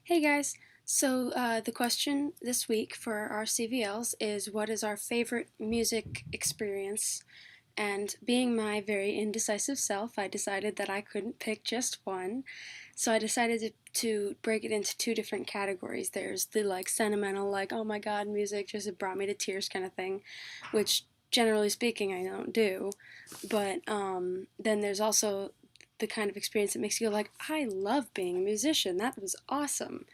Hey guys, the question this week for our CVLs is what is our favorite music experience? And being my very indecisive self, I decided that I couldn't pick just one. So I decided to break it into two different categories. There's the like sentimental, like, oh my god, music just brought me to tears kind of thing, which generally speaking I don't do. But then there's also the kind of experience that makes you go like, I love being a musician. That was awesome.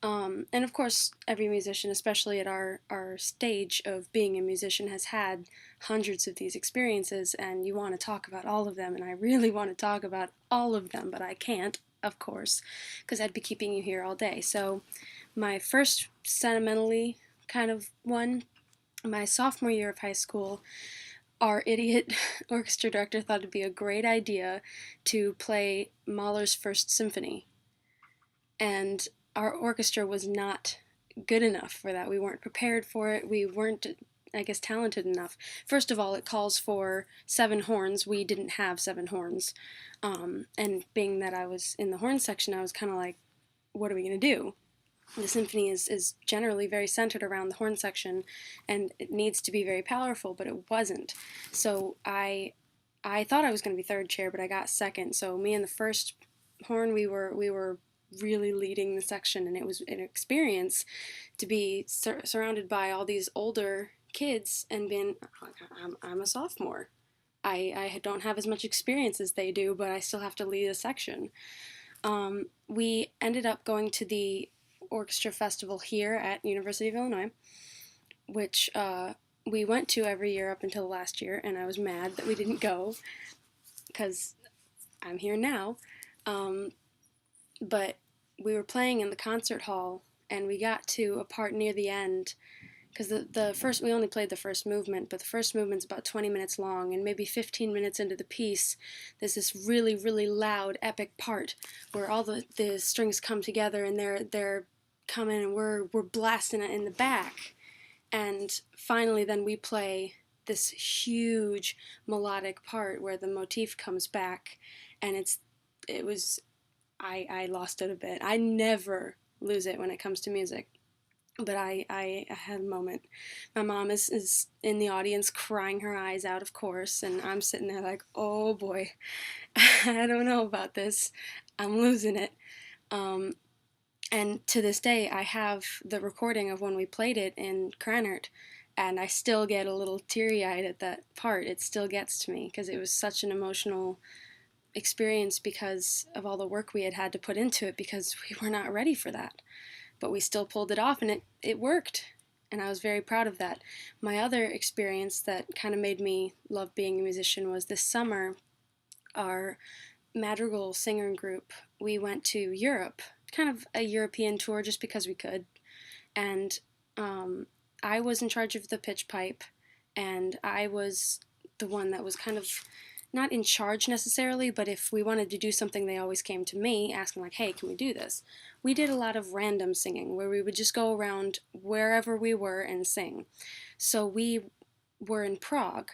And of course, every musician, especially at our stage of being a musician, has had hundreds of these experiences, and you want to talk about all of them, and I really want to talk about all of them, but I can't, of course, because I'd be keeping you here all day. So, my first sentimentally kind of one, my sophomore year of high school, our idiot orchestra director thought it'd be a great idea to play Mahler's First Symphony. And our orchestra was not good enough for that. We weren't prepared for it. We weren't, I guess, talented enough. First of all, it calls for seven horns. We didn't have seven horns. And being that I was in the horn section, I was kind of like, what are we going to do? The symphony is generally very centered around the horn section, and it needs to be very powerful, but it wasn't. So I thought I was going to be third chair, but I got second. So me and the first horn, we were really leading the section, and it was an experience to be surrounded by all these older kids and being I'm a sophomore. I don't have as much experience as they do, but I still have to lead a section. We ended up going to the orchestra festival here at University of Illinois, which we went to every year up until last year, and I was mad that we didn't go because I'm here now. But we were playing in the concert hall, and we got to a part near the end because the first we only played the first movement, but the first movement's about 20 minutes long, and maybe 15 minutes into the piece, there's this really loud epic part where all the strings come together and they're coming and we're blasting it in the back, and finally then we play this huge melodic part where the motif comes back, and it was I lost it a bit. I never lose it when it comes to music. But I had a moment. My mom is in the audience crying her eyes out, of course, and I'm sitting there like, oh boy, I don't know about this. I'm losing it. Um, and to this day, I have the recording of when we played it in Cranert, and I still get a little teary eyed at that part. It still gets to me because it was such an emotional experience because of all the work we had had to put into it because we were not ready for that. But we still pulled it off, and it worked. And I was very proud of that. My other experience that kind of made me love being a musician was this summer, our madrigal singer group, we went to Europe, kind of a European tour just because we could. And I was in charge of the pitch pipe, and I was the one that was kind of not in charge necessarily, but if we wanted to do something, they always came to me asking, like, hey, can we do this? We did a lot of random singing where we would just go around wherever we were and sing. So we were in Prague,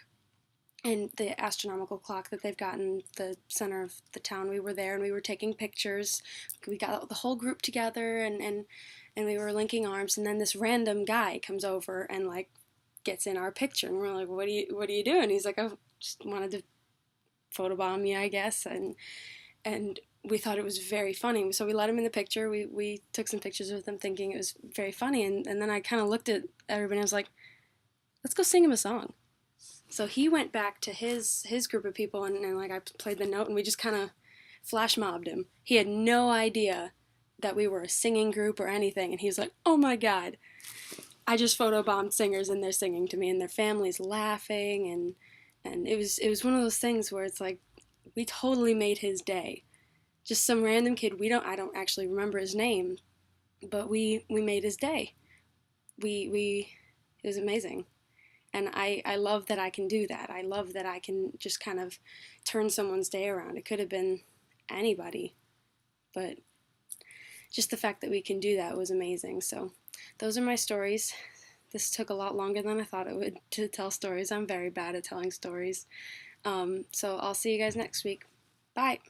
and the astronomical clock that they've got in the center of the town, we were there and we were taking pictures. We got the whole group together, and we were linking arms, and then this random guy comes over and like gets in our picture, and we're like, what are you doing? He's like, I just wanted to photobomb you, I guess, and we thought it was very funny. So we let him in the picture. We took some pictures with him thinking it was very funny, and then I kind of looked at everybody and I was like, let's go sing him a song. So he went back to his group of people, and like I played the note, and we just kind of flash mobbed him. He had no idea that we were a singing group or anything, and he was like, oh my god, I just photobombed singers and they're singing to me and their families laughing, and it was one of those things where it's like we totally made his day. Just some random kid, I don't actually remember his name, but we made his day. We it was amazing. And I love that I can do that. I love that I can just kind of turn someone's day around. It could have been anybody, but just the fact that we can do that was amazing. So those are my stories. This took a lot longer than I thought it would to tell stories. I'm very bad at telling stories. So I'll see you guys next week. Bye.